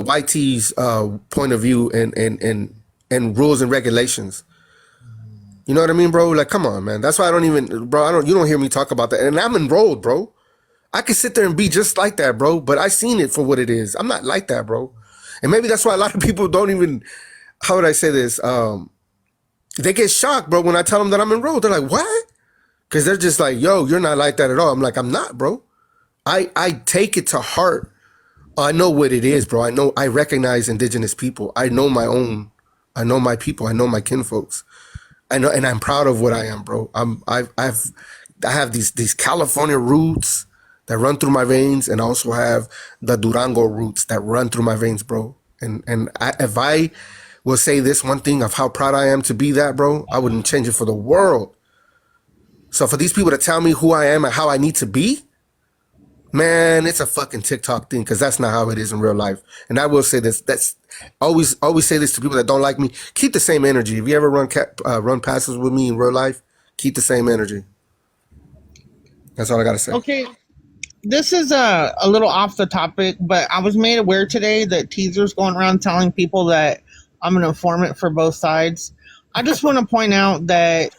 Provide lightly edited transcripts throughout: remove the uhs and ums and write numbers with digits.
YT's point of view and rules and regulations. You know what I mean, bro? Like, come on, man. That's why I don't even, bro. You don't hear me talk about that. And I'm enrolled, bro. I could sit there and be just like that, bro. But I seen it for what it is. I'm not like that, bro. And maybe that's why a lot of people don't even. How would I say this? They get shocked, bro, when I tell them that I'm enrolled. They're like, what? Because they're just like, yo, you're not like that at all. I'm like, I'm not, bro. I take it to heart. I know what it is, bro. I recognize indigenous people. I know my own. I know my people. I know my kinfolks. I know, and I'm proud of what I am, bro. I have these California roots that run through my veins, and I also have the Durango roots that run through my veins, bro. If I will say this one thing of how proud I am to be that, bro, I wouldn't change it for the world. So for these people to tell me who I am and how I need to be, man, it's a fucking TikTok thing, because that's not how it is in real life. And I will say this, that's always say this to people that don't like me. Keep the same energy. If you ever run passes with me in real life, keep the same energy. That's all I got to say. Okay. This is a little off the topic, but I was made aware today that Teaser's going around telling people that I'm an informant for both sides. I just want to point out that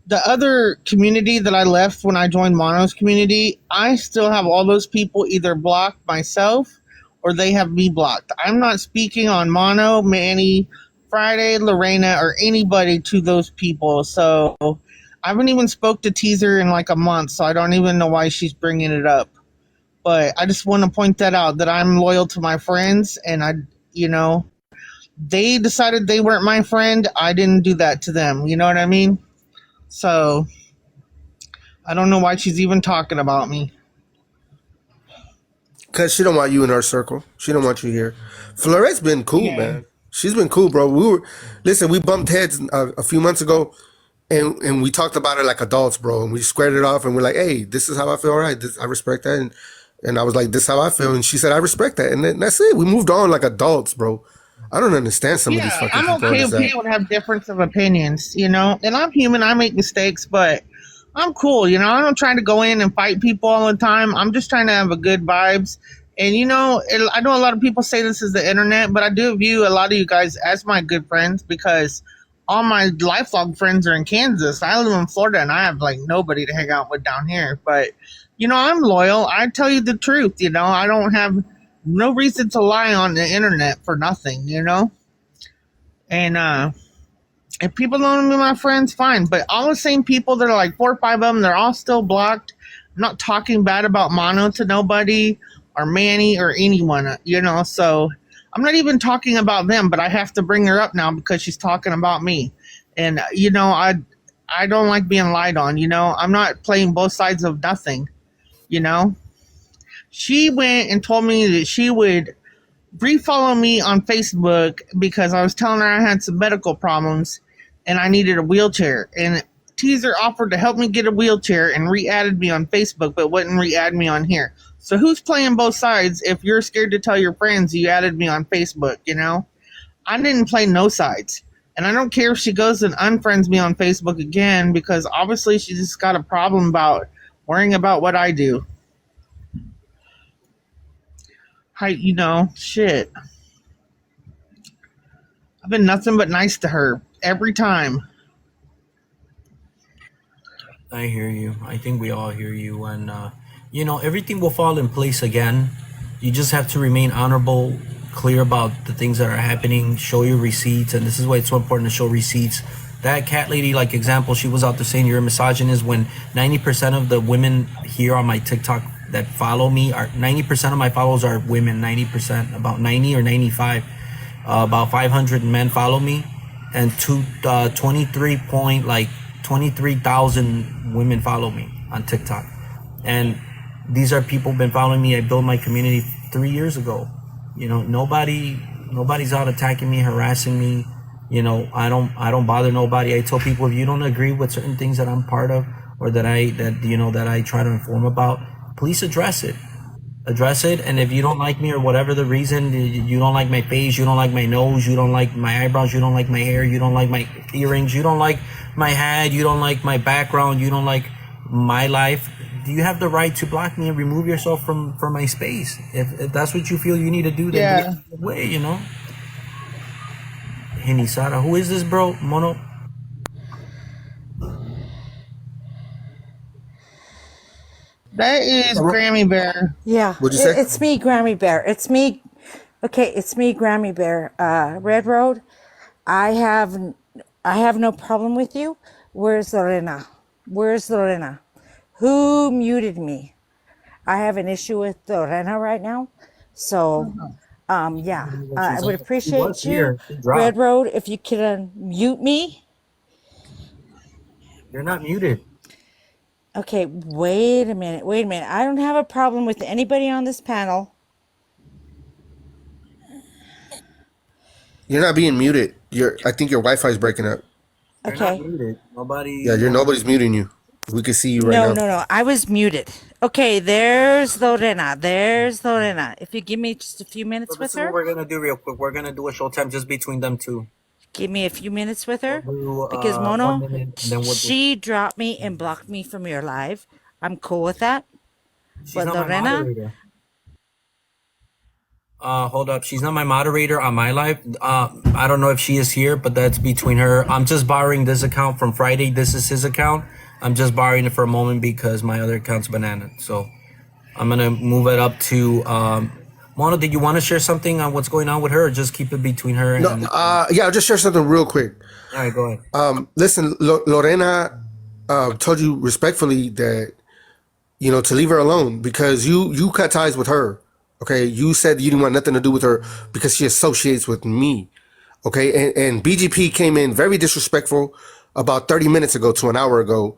the other community that I left when I joined Mono's community, I still have all those people either blocked myself or they have me blocked. I'm not speaking on Mono, Manny, Friday, Lorena, or anybody to those people. So I haven't even spoke to Teaser in like a month, so I don't even know why she's bringing it up. But I just want to point that out, that I'm loyal to my friends, and they decided they weren't my friend. I didn't do that to them. You know what I mean? So I don't know why she's even talking about me. Because she don't want you in her circle. She don't want you here. Florette's been cool, man. She's been cool, bro. We bumped heads a few months ago, and we talked about it like adults, bro. And we squared it off, and we're like, hey, this is how I feel, all right? I respect that. And I was like, this is how I feel. And she said, I respect that. And then that's it. We moved on like adults, bro. I don't understand some of these fucking people. I'm okay if people have difference of opinions, and I'm human. I make mistakes, but I'm cool, I don't try to go in and fight people all the time. I'm just trying to have a good vibes. And, I know a lot of people say this is the internet, but I do view a lot of you guys as my good friends, because all my lifelong friends are in Kansas. I live in Florida, and I have, like, nobody to hang out with down here. But, I'm loyal. I tell you the truth, I don't have no reason to lie on the internet for nothing, And, if people don't want to be my friends, fine. But all the same people, that are like 4 or 5 of them, they're all still blocked. I'm not talking bad about Mono to nobody, or Manny, or anyone, So I'm not even talking about them, but I have to bring her up now because she's talking about me. And, I don't like being lied on, I'm not playing both sides of nothing, She went and told me that she would refollow me on Facebook because I was telling her I had some medical problems and I needed a wheelchair. And Teaser offered to help me get a wheelchair and re-added me on Facebook, but wouldn't re-add me on here. So who's playing both sides if you're scared to tell your friends you added me on Facebook, I didn't play no sides. And I don't care if she goes and unfriends me on Facebook again, because obviously she just got a problem about worrying about what I do. Shit. I've been nothing but nice to her every time. I hear you. I think we all hear you. And, everything will fall in place again. You just have to remain honorable, clear about the things that are happening, show your receipts. And this is why it's so important to show receipts. That cat lady, like example, she was out there saying you're a misogynist, when 90% of the women here on my TikTok that follow me are 90% of my followers are women. 90%, about 90 or 95, about 500 men follow me, and 23,000 women follow me on TikTok. And these are people who've been following me. I built my community 3 years ago. Nobody's out attacking me, harassing me. I don't bother nobody. I tell people, if you don't agree with certain things that I'm part of, or that I try to inform about, please address it. And if you don't like me, or whatever the reason, you don't like my face, you don't like my nose, you don't like my eyebrows, you don't like my hair, you don't like my earrings, you don't like my hat, you don't like my background, you don't like my life, do you have the right to block me and remove yourself from my space? If that's what you feel you need to do, then Yeah. do it the way, you know. Henny Sara, who is this, bro? Mono. That is Grammy Bear. Yeah, What'd you say? it's me, Grammy Bear. It's me. Okay, it's me, Grammy Bear. Red Road. I have no problem with you. Where's Lorena? Where's Lorena? Who muted me? I have an issue with Lorena right now. So, yeah, I would She was appreciate you, here. She Red dropped. Road, if you could mute me. You're not muted. Okay, wait a minute. Wait a minute. I don't have a problem with anybody on this panel. You're not being muted. I think your Wi-Fi is breaking up. You're not Okay. muted. Yeah, Nobody. nobody's muting you. We can see you right No, now. no, no. I was muted. Okay, there's Lorena. There's Lorena. If you give me just a few So minutes with this is what her, we're gonna do real quick. We're gonna do a showtime just between them two. give me a few minutes with We'll her. do Because 1 Mono, minute, and then we'll do. she dropped me and blocked me from your live. I'm cool with that. She's But not my Lorena, moderator. Hold up. She's not my moderator on my live. I don't know if she is here, but that's between her. I'm just borrowing this account from Friday. This is his account. I'm just borrowing it for a moment because my other account's banana. So I'm gonna move it up to Mono. Did you want to share something on what's going on with her, or just keep it between her and? No, yeah, I'll just share something real quick. All right, go ahead. Listen, Lorena told you respectfully that to leave her alone because you cut ties with her. Okay, you said you didn't want nothing to do with her because she associates with me. Okay, and BGP came in very disrespectful about 30 minutes ago to an hour ago,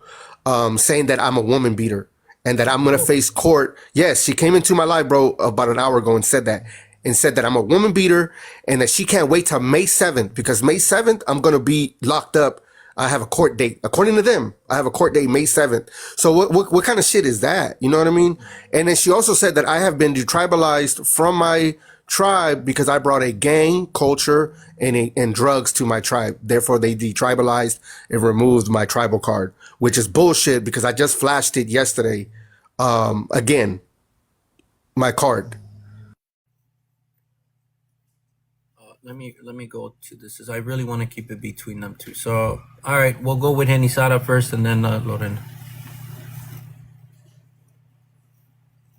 saying that I'm a woman beater and that I'm gonna face court. Yes, she came into my live, bro, about an hour ago and said that. And said that I'm a woman beater and that she can't wait till May 7th because May 7th I'm gonna be locked up. I have a court date. According to them, I have a court date May 7th. So what kind of shit is that? You know what I mean? And then she also said that I have been detribalized from my tribe because I brought a gang culture and drugs to my tribe. Therefore, they detribalized and removed my tribal card, which is bullshit because I just flashed it yesterday. Again, my card. Let me go to this. I really want to keep it between them two. So, all right, we'll go with Henny Sara first, and then Lorena.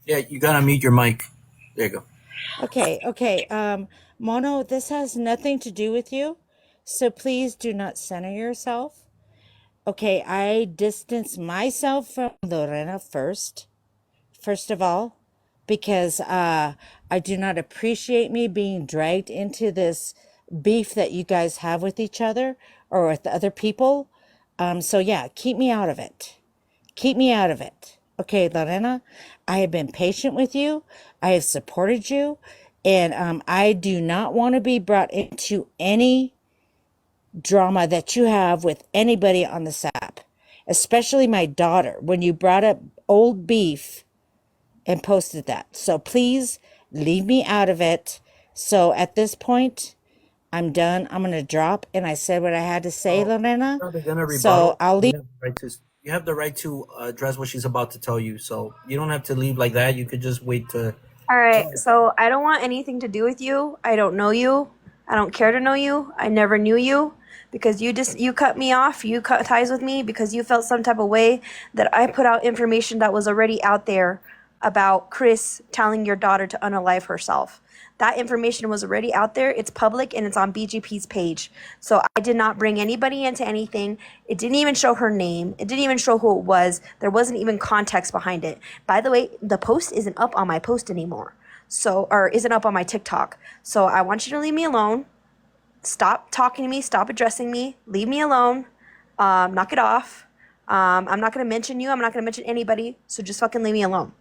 Yeah, you gotta mute your mic. There you go. okay. Mono, this has nothing to do with you. So please do not center yourself. Okay, I distance myself from Lorena first of all, because I do not appreciate me being dragged into this beef that you guys have with each other or with other people. So yeah, keep me out of it. Keep me out of it. Okay, Lorena, I have been patient with you. I have supported you. And I do not want to be brought into any drama that you have with anybody on this app, especially my daughter, when you brought up old beef and posted that. So please leave me out of it. So at this point, I'm done. I'm going to drop. And I said what I had to say, Lorena. Probably gonna So rebuttal. I'll leave. You have the right to address what she's about to tell you. So you don't have to leave like that. You could just wait to. All right, so I don't want anything to do with you. I don't know you. I don't care to know you. I never knew you because you cut me off. You cut ties with me because you felt some type of way that I put out information that was already out there about Chris telling your daughter to unalive herself. That information was already out there. It's public and it's on BGP's page. So I did not bring anybody into anything. It didn't even show her name. It didn't even show who it was. There wasn't even context behind it. By the way, the post isn't up on my post anymore. Or isn't up on my TikTok. So I want you to leave me alone. Stop talking to me. Stop addressing me. Leave me alone. Knock it off. I'm not going to mention you. I'm not going to mention anybody. So just fucking leave me alone.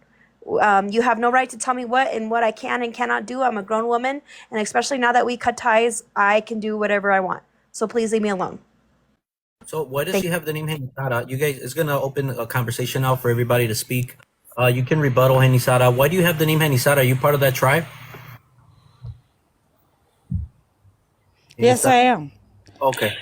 You have no right to tell me what I can and cannot do. I'm a grown woman, and especially now that we cut ties, I can do whatever I want. So please leave me alone. So why does she have the name Henny Sara? You guys, it's gonna open a conversation now for everybody to speak. You can rebuttal Henny Sara. Why do you have the name Henny Sara? Are you part of that tribe? Yes, I am. Okay.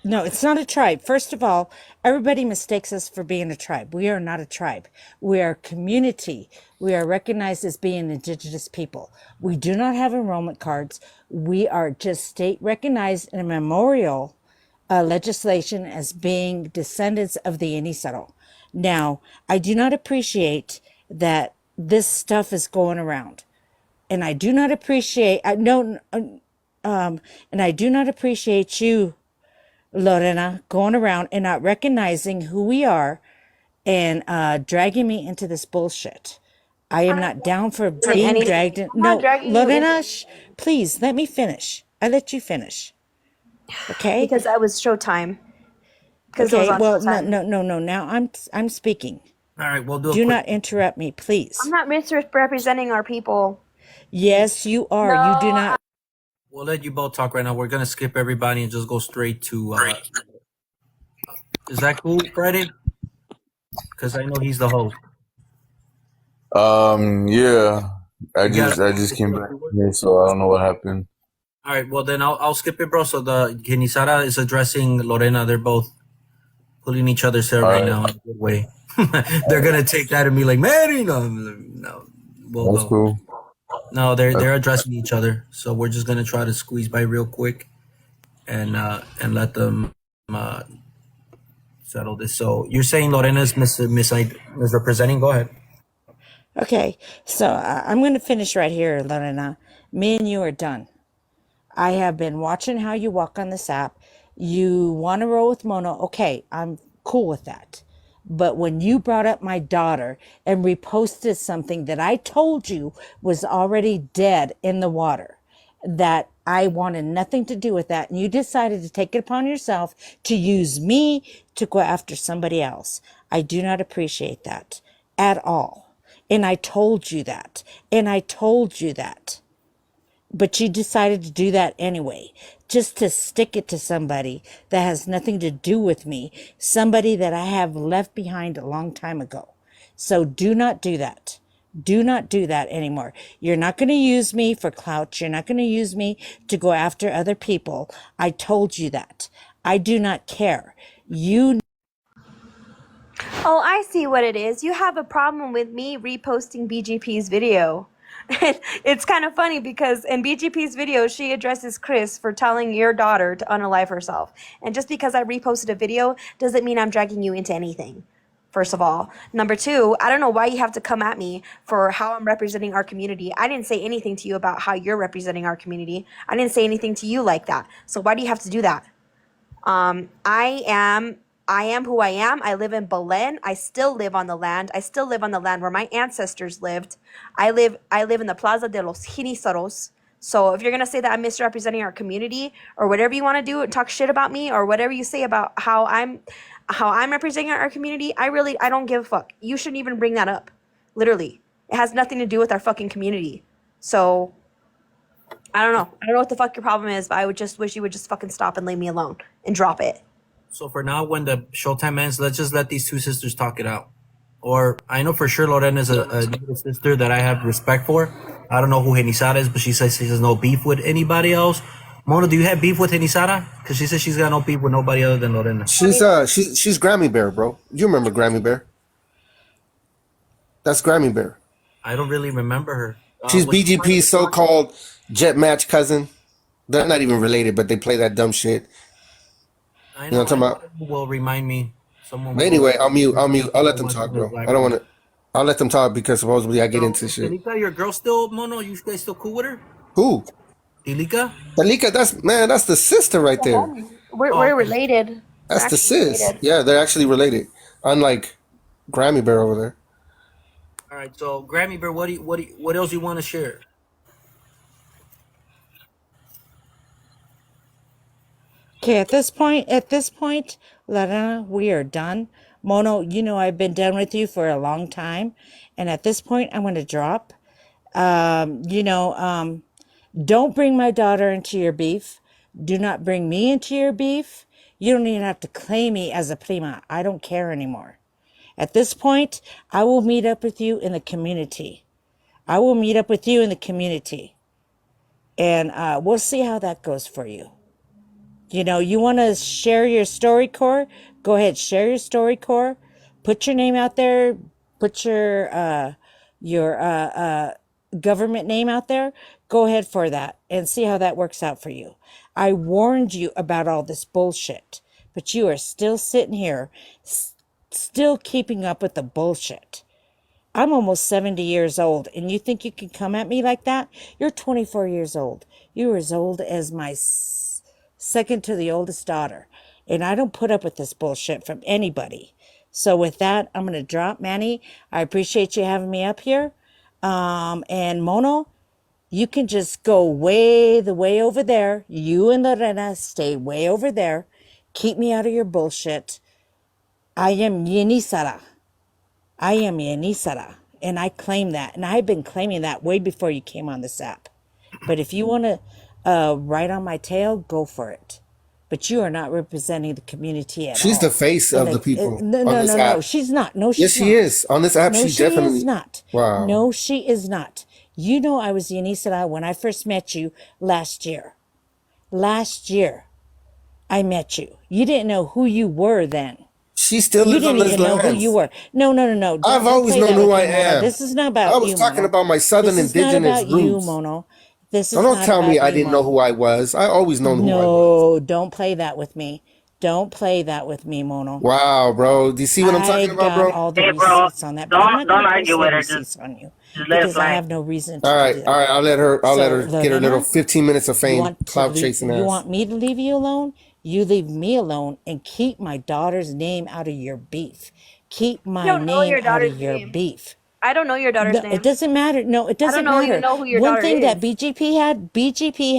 No, it's not a tribe. First of all, everybody mistakes us for being a tribe. We are not a tribe. We are a community. We are recognized as being indigenous people. We do not have enrollment cards. We are just state recognized in a memorial legislation as being descendants of the Inisaro. Now, I do not appreciate that this stuff is going around. And I do not appreciate, and I do not appreciate you, Lorena, going around and not recognizing who we are and dragging me into this bullshit. I am not down for Isn't being anything. dragged in. I'm not No, dragging you into Lorena, please let me finish. I let you finish. Okay? because I was Showtime. Because it was Okay. on Well, no, Showtime. no, no, no. Now I'm speaking. All right, we'll do a Do quick. not interrupt me, I'm please. not misrepresenting our people. Yes, you are. You do No, not. We'll let you both talk right now. We're gonna skip everybody and just go straight to. Is that cool, Friday? Because I know he's the host. Yeah. I You got. just came back here, so I don't know what happened. All right, well then I'll skip it, bro. So the Genisara is addressing Lorena. They're both pulling each other's hair All right right. now in a good way. They're gonna take that and be like, Manny, no, we'll That's go. cool. No, they're addressing each other. So we're just gonna try to squeeze by real quick and let them uh, settle this. So you're saying Lorena's misrepresenting? Go ahead. Okay. So I'm going to finish right here, Lorena. Me and you are done. I have been watching how you walk on this app. You want to roll with Mono. Okay, I'm cool with that. But when you brought up my daughter and reposted something that I told you was already dead in the water, that I wanted nothing to do with that, and you decided to take it upon yourself to use me to go after somebody else, I do not appreciate that at all. And I told you that. And I told you that. But you decided to do that anyway, just to stick it to somebody that has nothing to do with me, somebody that I have left behind a long time ago. So do not do that. Do not do that anymore. You're not going to use me for clout. You're not going to use me to go after other people. I told you that. I do not care. You. oh, I see what it is. You have a problem with me reposting BGP's video. It's kind of funny because in BGP's video, she addresses Chris for telling your daughter to unalive herself. And just because I reposted a video doesn't mean I'm dragging you into anything. First of all. Number two, I don't know why you have to come at me for how I'm representing our community. I didn't say anything to you about how you're representing our community. I didn't say anything to you like that. So why do you have to do that? I am who I am. I live in Belen. I still live on the land. I still live on the land where my ancestors lived. I live in the Plaza de los Ginisaros. So if you're gonna say that I'm misrepresenting our community or whatever you want to do and talk shit about me or whatever you say about how I'm representing our community, I don't give a fuck. You shouldn't even bring that up. Literally. It has nothing to do with our fucking community. So I don't know. I don't know what the fuck your problem is, but I would just wish you would just fucking stop and leave me alone and drop it. So for now, when the showtime ends, let's just let these two sisters talk it out. Or I know for sure Lorena's a little sister that I have respect for. I don't know who Henisara is, but she says she has no beef with anybody else. Mona, do you have beef with Henisara? Because she says she's got no beef with nobody other than Lorena. She's Grammy Bear, bro. You remember Grammy Bear? That's Grammy Bear. I don't really remember her. She's Was she part of BGP's the song? so-called jet match cousin. They're not even related, but they play that dumb shit. I You know know. what I'm talking about? Someone will remind me. Someone But will anyway, I'll mute. remind me I'll who let it them was talk, in the bro. black I don't room. want to. I'll let them talk because supposedly I get into So, shit. Tilika, your girl still, Mono? You guys still cool with her? Who? Tilika? Talika, that's the sister right there. We're, Oh, we're okay. related. We're That's the actually sis. related. Yeah, they're actually related. Unlike Grammy Bear over there. All right. So, Grammy Bear, what else you want to share? Okay, at this point, Lorena, we are done. Mono, you know I've been done with you for a long time. And at this point, I'm going to drop. Don't bring my daughter into your beef. Do not bring me into your beef. You don't even have to claim me as a prima. I don't care anymore. At this point, I will meet up with you in the community. I will meet up with you in the community. And we'll see how that goes for you. You know, you want to share your story core? Go ahead, share your story core. Put your name out there. Put your government name out there. Go ahead for that and see how that works out for you. I warned you about all this bullshit, but you are still sitting here, still keeping up with the bullshit. I'm almost 70 years old, and you think you can come at me like that? You're 24 years old. You're as old as my second to the oldest daughter. And I don't put up with this bullshit from anybody. So with that, I'm going to drop. Manny, I appreciate you having me up here. And Mono, you can just go the way over there. You and Lorena stay way over there. Keep me out of your bullshit. I am Yenisara. I am Yenisara. And I claim that. And I've been claiming that way before you came on this app. But if you want to ride on my tail, go for it. But you are not representing the community at She's the all. face And of the people no, on no, this no, no. app. She's not. No, Yes, she's she not. is. On this app, No, she she definitely. is not. Wow. No, she is not. You know I was Yenisara when I first met you last year. Last year, I met you. You didn't know who you were then. She still You lives on didn't this even know who you land. were. No, no, no, no. I've Don't always play known that who with I me, Mono. am. This is not I about was you, talking Mono. about my southern This is not indigenous about you, roots. Mono. This So is don't not tell me about I you, didn't know Mono. who I was. I always known who I was. No, don't play that with me. Don't play that with me, Mono. Wow, bro. Do you see what I'm I talking about, got bro? all the Hey, bro, receipts on that, but I'm not going don't to argue post with no her. receipts on you Just let it because I fly. have no reason All to right, do all that. right. I'll let So, her get her little Lorena, 15 minutes of you fame, want to clout leave, chasing you ass. want me to leave you alone? You leave me alone and keep my daughter's name out of your beef. Keep I my don't know name your out of daughter's your name. beef. I don't know your daughter's No, it name. doesn't matter. No, it I don't doesn't know even matter. know who your One daughter thing that is. BGP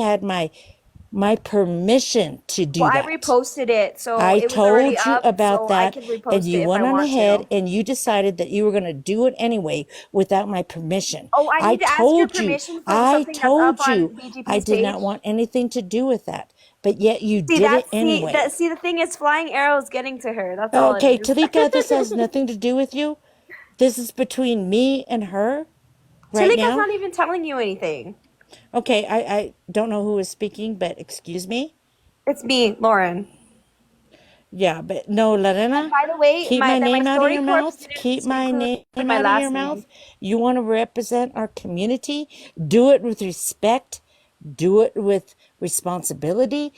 had my permission to Well, do I that. reposted it, so I it was already told you up, about so I that, can and repost it you if I went on want ahead to. and you decided that you were going to do it anyway without my permission. Oh, I I need to ask your told you, permission for I something that's up told on you I BGP's did page. not want anything to do with that, but yet you See, did it anyway. the thing is flying arrows getting to her. That's all it Okay, is. Talika, this has nothing to do with you. This is between me and her right Talika's now. not even telling you anything. Okay, I don't know who is speaking, but excuse me. It's me, Lauren. Yeah, but no, And Lorena, by the way, keep my my name out of story your corpse mouth. didn't Keep my include name my out of your last name. mouth. You want to represent our community? Do it with respect. Do it with responsibility.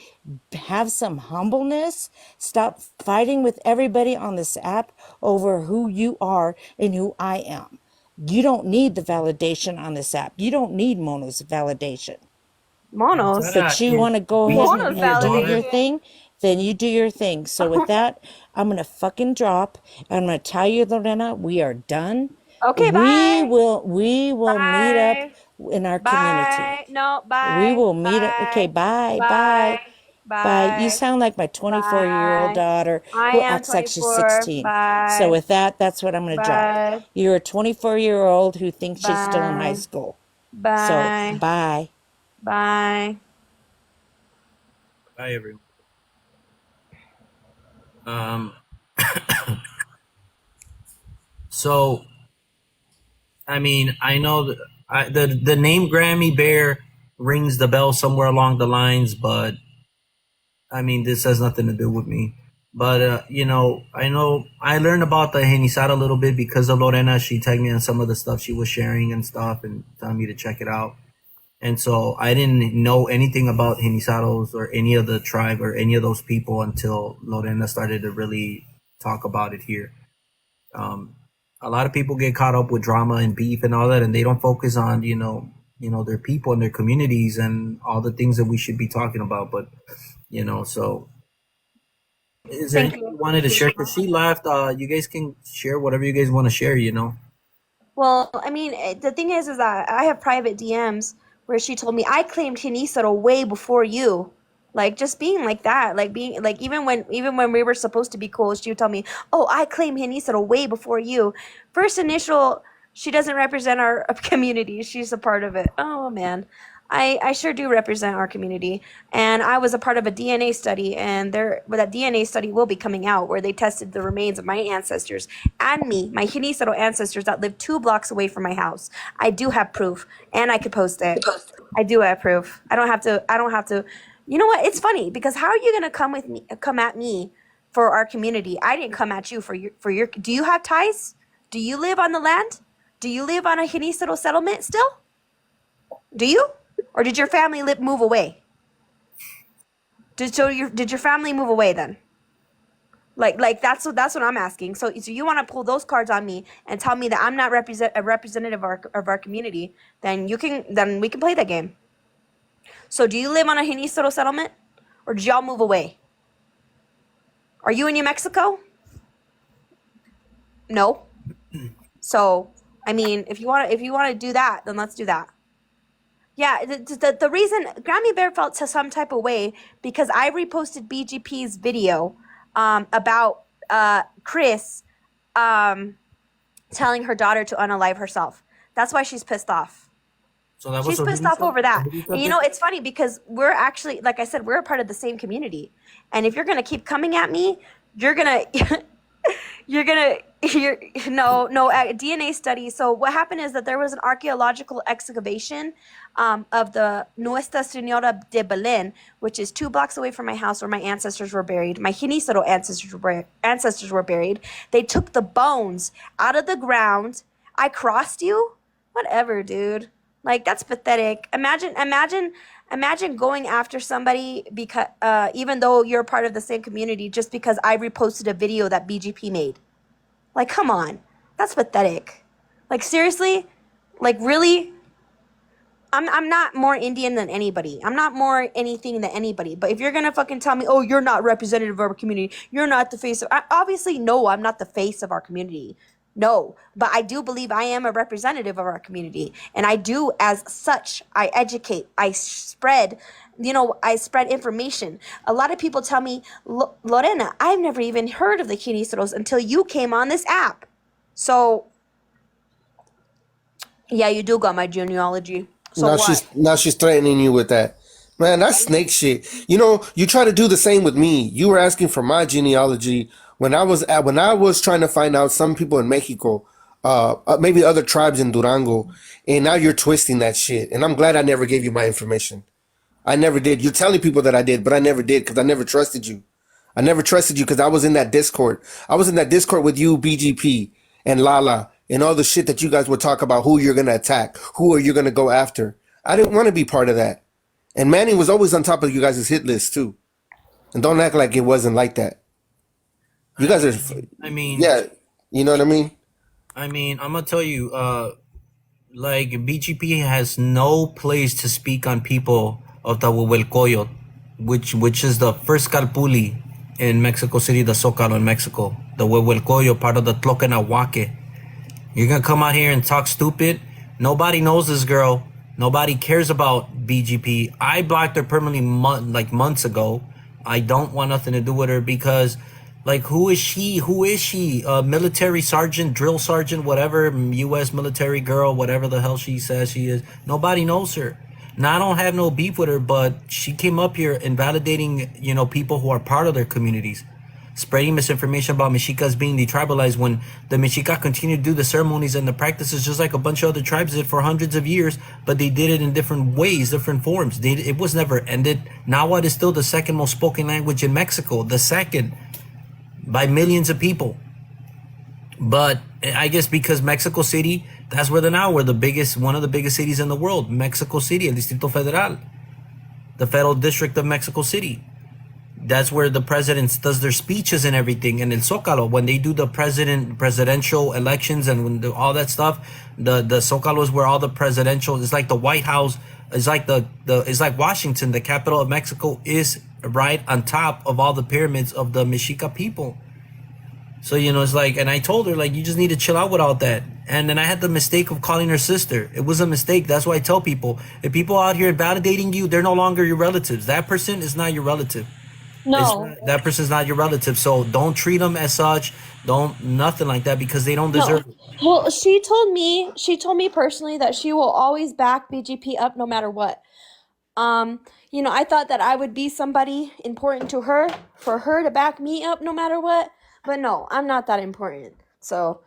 Have some humbleness. Stop fighting with everybody on this app over who you are and who I am. You don't need the validation on this app. You don't need Mono's validation. Monos. But you want to go ahead Monos and do your validation. thing, then you do your thing. So with that, I'm going to fucking drop. I'm going to tell you, Lorena, we are done. Okay, We bye. will meet up Bye. in our community. Bye. No, We bye. will meet up. Okay, Bye. bye, Bye. bye, bye. You Bye. sound like my 24-year-old Bye. daughter I who am acts like she's 24. 16. So Bye. with that, that's what I'm going to drop. Bye. You're a 24-year-old who thinks she's still in high Bye. school. So Bye. bye. Bye. Bye, everyone. Um, so I mean, I know that the name Grammy Bear rings the bell somewhere along the lines, but I mean, this has nothing to do with me. But I know I learned about the Henisada a little bit because of Lorena. She tagged me on some of the stuff she was sharing and stuff, and telling me to check it out. And so I didn't know anything about Hinisados or any of the tribe or any of those people until Lorena started to really talk about it here. Um, a lot of people get caught up with drama and beef and all that, and they don't focus on their people and their communities and all the things that we should be talking about. But so is there Thank anything you you. wanted to share? Because she left. You guys can share whatever you guys want to share. Well, I mean, the thing is that I have private DMs where she told me I claimed Hinisaro way before you. Like just being like that, like being like even when we were supposed to be cool, she would tell me, "Oh, I claim Hinisaro way before you." First initial, she doesn't represent our community. She's a part of it. Oh man. I sure do represent our community, and I was a part of a DNA study, and that DNA study will be coming out where they tested the remains of my ancestors and me, my Hinisaro ancestors that live 2 blocks away from my house. I do have proof, and I could post it. I do have proof. I don't have to You know what? It's funny because how are you gonna come at me for our community? I didn't come at you for your. Do you have ties? Do you live on the land? Do you live on a Hinisero settlement still? Do you, or did your family move away? Did your family move away then? Like that's what I'm asking. So you want to pull those cards on me and tell me that I'm not a representative of our community? Then we can play that game. So do you live on a Hinisero settlement, or did y'all move away? Are you in New Mexico? No. So I mean, if you want to do that, then let's do that. Yeah, the reason Grammy Bear felt some type of way because I reposted BGP's video about Chris telling her daughter to unalive herself. That's why she's pissed off. So that was She's a pissed off over that. And you thing? know, it's funny because we're actually, like I said, we're a part of the same community. And if you're going to keep coming at me, you're going to DNA study. So what happened is that there was an archaeological excavation of the Nuestra Señora de Belén, which is 2 blocks away from my house where my ancestors were buried. My Hinisero ancestors were buried. They took the bones out of the ground. I crossed you? Whatever, dude. Like, that's pathetic. Imagine going after somebody because even though you're a part of the same community just because I reposted a video that BGP made. Like, come on. That's pathetic. Like, seriously? Like, really? I'm not more Indian than anybody. I'm not more anything than anybody. But if you're going to fucking tell me, oh, you're not representative of our community, you're not the face of... obviously, no, I'm not the face of our community. No, but I do believe I am a representative of our community. And I do, as such, I educate, I spread information. A lot of people tell me, Lorena, I've never even heard of the Kiniseros until you came on this app. So, yeah, you do got my genealogy. So now she's threatening you with that. Man, that's snake shit. You know, you try to do the same with me. You were asking for my genealogy when I was trying to find out some people in Mexico, maybe other tribes in Durango, and now you're twisting that shit. And I'm glad I never gave you my information. I never did. You're telling people that I did, but I never did because I never trusted you. I never trusted you because I was in that Discord. I was in that Discord with you, BGP, and Lala, and all the shit that you guys would talk about who you're going to attack, who are you going to go after. I didn't want to be part of that. And Manny was always on top of you guys' hit list, too. And don't act like it wasn't like that. You guys are... I mean... Yeah, you know what I mean? I mean, I'm going to tell you, like, BGP has no place to speak on people of the Huehuelcoyot, which is the first Calpuli in Mexico City, the Zócalo in Mexico. The Huehuelcoyot, part of the Tloquenahuaque. You're going to come out here and talk stupid? Nobody knows this girl. Nobody cares about BGP. I blocked her permanently months ago. I don't want nothing to do with her because, like, who is she? Who is she? A military sergeant, drill sergeant, whatever, U.S. military girl, whatever the hell she says she is. Nobody knows her. Now, I don't have no beef with her, but she came up here invalidating, people who are part of their communities. Spreading misinformation about Mexicas being detribalized when the Mexica continue to do the ceremonies and the practices just like a bunch of other tribes did for hundreds of years, but they did it in different ways, different forms. It was never ended. Nahuatl is still the second most spoken language in Mexico, the second by millions of people. But I guess because Mexico City, that's where we're the biggest, one of the biggest cities in the world, Mexico City, El Distrito Federal, the federal district of Mexico City. That's where the president does their speeches and everything. And El Zócalo, when they do the presidential elections and when all that stuff, the Zócalo is where all the presidential, it's like the White House, it's like it's like Washington, the capital of Mexico is right on top of all the pyramids of the Mexica people. So, it's like, and I told her, like, you just need to chill out with all that. And then I had the mistake of calling her sister. It was a mistake. That's why I tell people, if people out here validating you, they're no longer your relatives. That person is not your relative. No. That person's not your relative. So don't treat them as such. Nothing like that because they don't deserve it. Well, she told me personally that she will always back BGP up no matter what. I thought that I would be somebody important to her for her to back me up no matter what. But no, I'm not that important. So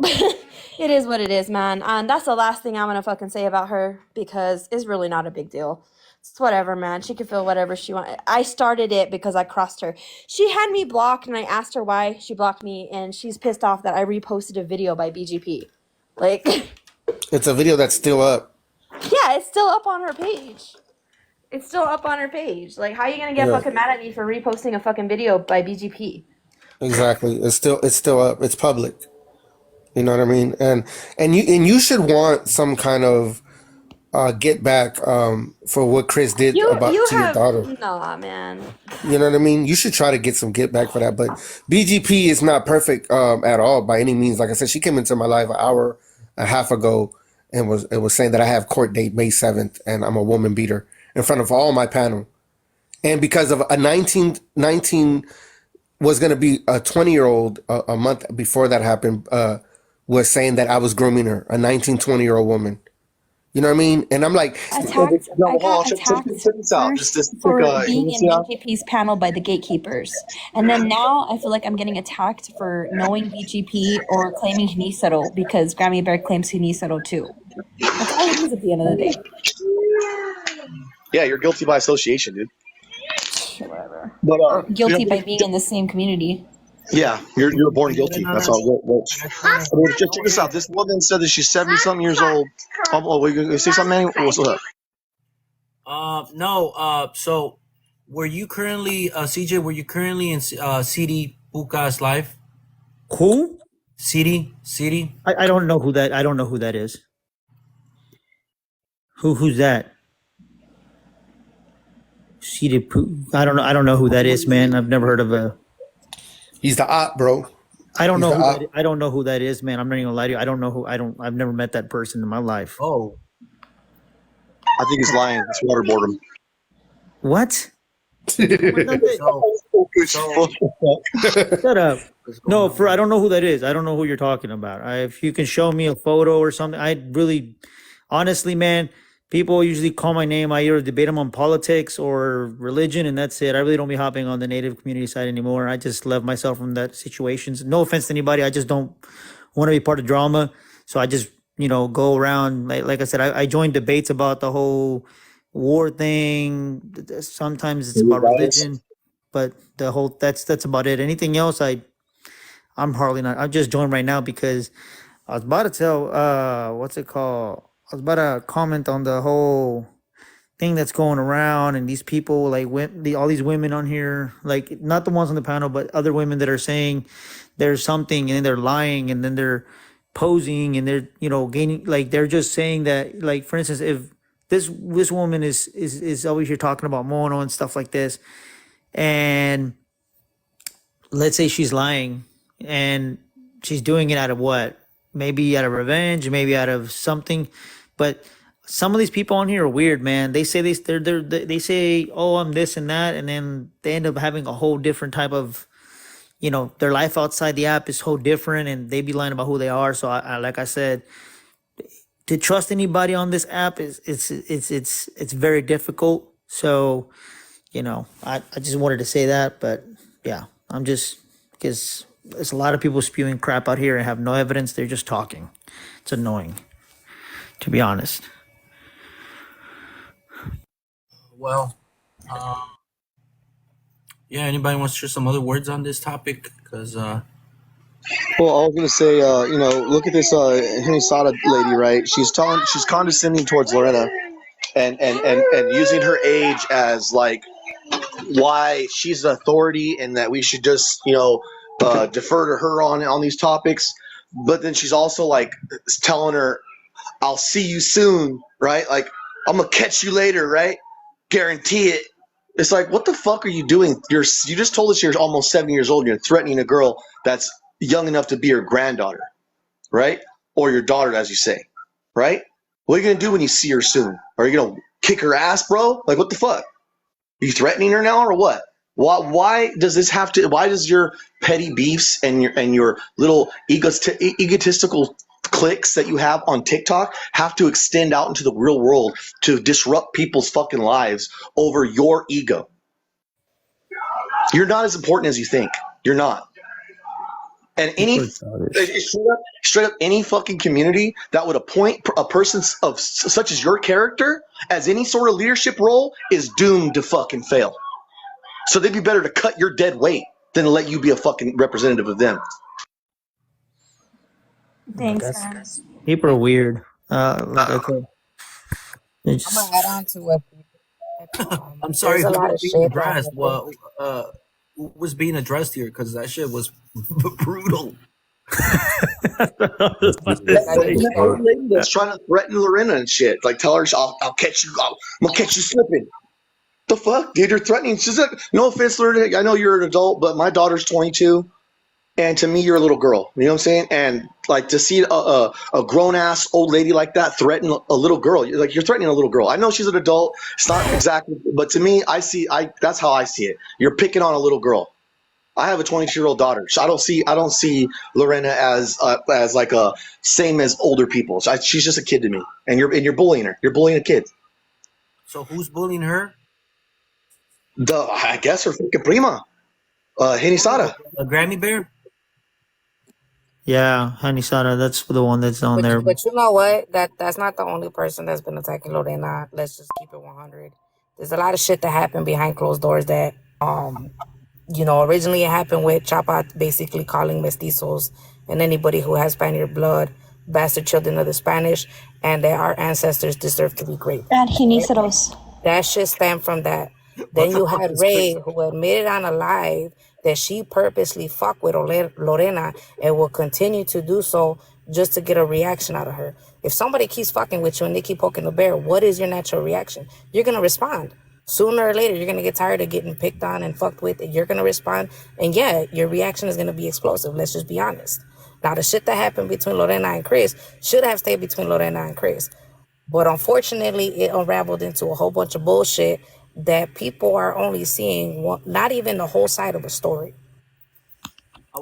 it is what it is, man. And that's the last thing I'm going to fucking say about her because it's really not a big deal. It's whatever, man. She can feel whatever she wants. I started it because I crossed her. She had me blocked, and I asked her why she blocked me, and she's pissed off that I reposted a video by BGP. Like, It's a video that's still up. yeah, it's still up on her page. It's still up on her page. Like, how are you gonna get Yeah, fucking mad at me for reposting a fucking video by BGP? exactly. It's still up. It's public. You know what I mean? And you should want some kind of get back for what Chris did You about you to your have daughter. nah, man. You know what I mean? You should try to get some get back for that. But BGP is not perfect at all by any means. Like I said, she came into my life an hour and a half ago and was saying that I have court date May 7th and I'm a woman beater in front of all my panel. And because of a 19 was going to be a 20-year-old a month before that happened, was saying that I was grooming her, a 20-year-old woman. You know what I mean? And I'm like, Attacked. No, I hold on. got Check attacked this out. first Just for quick. being See in how? BGP's panel by the gatekeepers, and then now I feel like I'm getting attacked for knowing BGP or claiming he settle because Grammy Bear claims he settle too. That's all it is at the end of the day. Yeah, you're guilty by association, dude. Whatever. But Or guilty by being in the same community. yeah, you're born guilty. That's how it works. I mean, just check this out. This woman said that she's 70-something years old. Oh, were you gonna say something, Manny? What's up? No. So, were you currently, CJ? Were you currently in CD Puka's live? Who? CD. I don't know who that. I don't know who that is. Who's that? Seated poo. I don't know. I don't know who that is, man. I've never heard of a. he's the op, bro. I don't He's know the who op. that, I don't know who that is, man. I'm not even gonna lie to you. I don't know who. I've never met that person in my life. Oh, I think he's lying. It's waterboard him. What? so Shut up. what's going No, on? I don't know who that is. I don't know who you're talking about. If you can show me a photo or something, I really, honestly, man, people usually call my name. I either debate them on politics or religion, and that's it. I really don't be hopping on the Native community side anymore. I just left myself from that situations. No offense to anybody. I just don't want to be part of drama. So I just, go around. Like I said, I joined debates about the whole war thing. Sometimes it's about religion, but that's about it. Anything else, I'm hardly not. I'm just joined right now because I was about to tell what's it called? I was about to comment on the whole thing that's going around and these people like all these women on here, like not the ones on the panel, but other women that are saying there's something and then they're lying and then they're posing and they're gaining, like they're just saying that, like for instance, if this woman is always here talking about mono and stuff like this, and let's say she's lying and she's doing it out of what? Maybe out of revenge, maybe out of something. But some of these people on here are weird, man. They say they say, "Oh, I'm this and that," and then they end up having a whole different type of, their life outside the app is so different, and they be lying about who they are. So, I like I said, to trust anybody on this app it's very difficult. So, I just wanted to say that, but yeah, I'm just because there's a lot of people spewing crap out here and have no evidence. They're just talking. It's annoying, to be honest. Well, yeah. Anybody wants to share some other words on this topic? Because Well, I was gonna say, look at this Henny Sada lady, right? She's condescending towards Lorena, and using her age as like why she's the authority and that we should just defer to her on these topics. But then she's also like telling her, "I'll see you soon," right? Like I'm gonna catch you later, right? Guarantee it. It's like, what the fuck are you doing? You just told us you're almost 7 years old. And you're threatening a girl that's young enough to be your granddaughter, right? Or your daughter, as you say, right? What are you gonna do when you see her soon? Are you gonna kick her ass, bro? Like, what the fuck? Are you threatening her now or what? Why does this have to? Why does your petty beefs and your little egotistical clicks that you have on TikTok have to extend out into the real world to disrupt people's fucking lives over your ego? You're not as important as you think. You're not. And any straight up any fucking community that would appoint a person of such as your character as any sort of leadership role is doomed to fucking fail. So they'd be better to cut your dead weight than to let you be a fucking representative of them. Thanks, That's man. people are weird. Like I said, I'm it's gonna add on to what you said. I'm sorry, There's a who lot was of being shit that addressed? happened. Well, who was being addressed here? Because that shit was brutal. that's what I was about to Like you say. That said, old lady that's trying to threaten Lorena and shit. Like tell her I'll catch you. I'm gonna catch you slipping. The fuck, dude? You're threatening. She's like, no offense, Lorena. I know you're an adult, but my daughter's 22. And to me, you're a little girl. You know what I'm saying? And like to see a grown ass old lady like that threaten a little girl, you're threatening a little girl. I know she's an adult. It's not exactly, but to me, that's how I see it. You're picking on a little girl. I have a 22-year-old daughter, so I don't see Lorena as like a same as older people. So she's just a kid to me, and you're bullying her. You're bullying a kid. So who's bullying her? I guess her freaking prima, Henisada. A Grammy Bear? Yeah, Honey Sada, that's the one that's on there. but you know what? That's not the only person that's been attacking Lorena. Let's just keep it 100. There's a lot of shit that happened behind closed doors that originally it happened with Chapa basically calling mestizos and anybody who has Spaniard blood bastard children of the Spanish, and that our ancestors deserve to be great. And Geniceros. That shit stemmed from that. Then you had Ray, who admitted on a live that she purposely fucked with Lorena and will continue to do so just to get a reaction out of her. If somebody keeps fucking with you and they keep poking the bear, what is your natural reaction? You're going to respond. Sooner or later, you're going to get tired of getting picked on and fucked with, and you're going to respond. And yeah, your reaction is going to be explosive. Let's just be honest. Now, the shit that happened between Lorena and Chris should have stayed between Lorena and Chris. But unfortunately, it unraveled into a whole bunch of bullshit that people are only seeing not even the whole side of a story.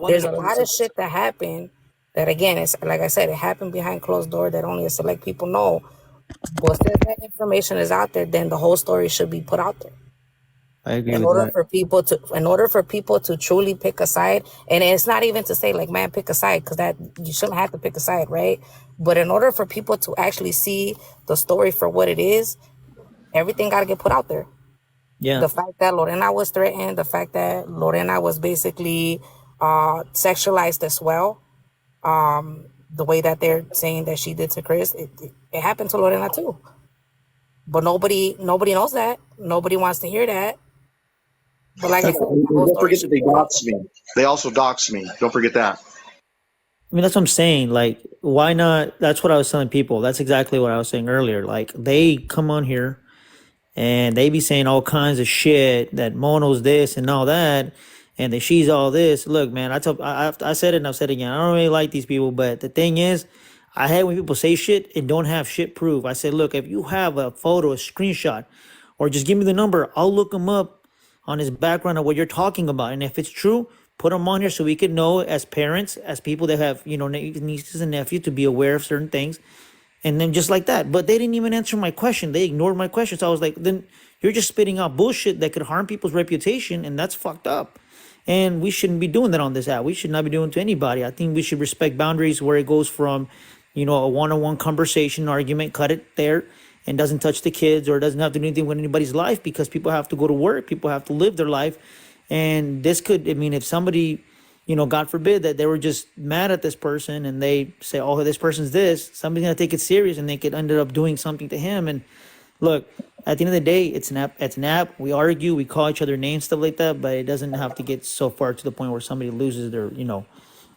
There's a lot of shit that happened that, again, it's like I said, it happened behind closed door that only a select people know. But since that information is out there, then the whole story should be put out there. I agree In with order that. in order for people to truly pick a side, and it's not even to say like, man, pick a side, because that you shouldn't have to pick a side, right? But in order for people to actually see the story for what it is, everything got to get put out there. Yeah. The fact that Lorena was threatened, the fact that Lorena was basically sexualized as well, the way that they're saying that she did to Chris, it happened to Lorena too. But nobody knows that. Nobody wants to hear that. But like I said, Don't forget that they doxed me. They also doxed me. Don't forget that. I mean, that's what I'm saying. Like, why not? That's what I was telling people. That's exactly what I was saying earlier. Like, they come on here and they be saying all kinds of shit that Mono's this and all that, and that she's all this. Look, man, I said it and I've said it again. I don't really like these people, but the thing is, I hate when people say shit and don't have shit proof. I said, look, if you have a photo, a screenshot, or just give me the number, I'll look them up on his background of what you're talking about. And if it's true, put them on here so we can know as parents, as people that have, nieces and nephews, to be aware of certain things. And then just like that. But they didn't even answer my question. They ignored my question. So I was like, then you're just spitting out bullshit that could harm people's reputation, and that's fucked up. And we shouldn't be doing that on this app. We should not be doing it to anybody. I think we should respect boundaries where it goes from, a one-on-one conversation, argument, cut it there, and doesn't touch the kids or doesn't have to do anything with anybody's life, because people have to go to work, people have to live their life. And this could, if somebody, God forbid that they were just mad at this person and they say, oh, this person's this, somebody's going to take it serious and they could end up doing something to him. And look, at the end of the day, it's an app. We argue, we call each other names, stuff like that, but it doesn't have to get so far to the point where somebody loses their,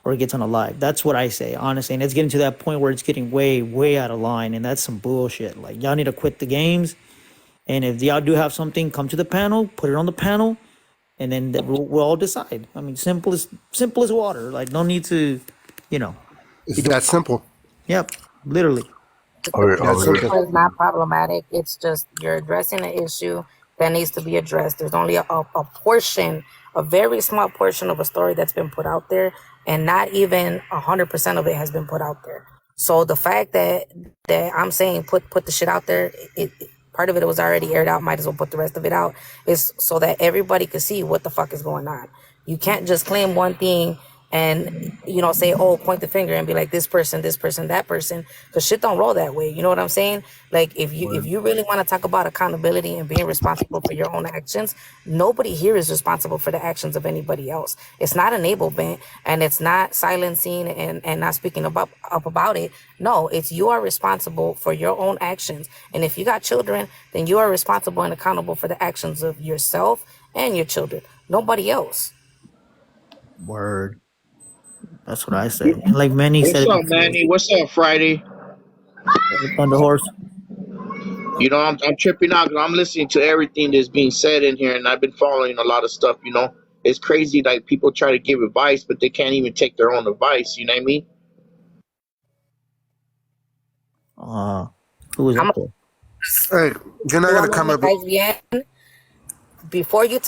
or gets on a live. That's what I say, honestly. And it's getting to that point where it's getting way, way out of line. And that's some bullshit. Like, y'all need to quit the games. And if y'all do have something, come to the panel, put it on the panel, and then we'll all decide. I mean, simple as water. Like, no need to, It's that simple. Yep, literally. It's not problematic. It's just you're addressing an issue that needs to be addressed. There's only a portion, a very small portion of a story that's been put out there, and not even 100% of it has been put out there. So the fact that I'm saying put the shit out there, part of it was already aired out. Might as well put the rest of it out, is so that everybody could see what the fuck is going on. You can't just claim one thing and say, oh, point the finger and be like this person, that person, because shit don't roll that way. You know what I'm saying? Like if you really want to talk about accountability and being responsible for your own actions, nobody here is responsible for the actions of anybody else. It's not enablement, and it's not silencing and not speaking up about it. No, it's you are responsible for your own actions, and if you got children, then you are responsible and accountable for the actions of yourself and your children, nobody else. Word. That's what I say. And like Manny What's said up, before, Manny? What's up, Friday? on the horse. I'm tripping out because I'm listening to everything that's being said in here, and I've been following a lot of stuff. It's crazy. Like people try to give advice, but they can't even take their own advice. You know what I mean? Who was I'm that there? Hey, you're not you gonna want come my up. advice, bien? Before you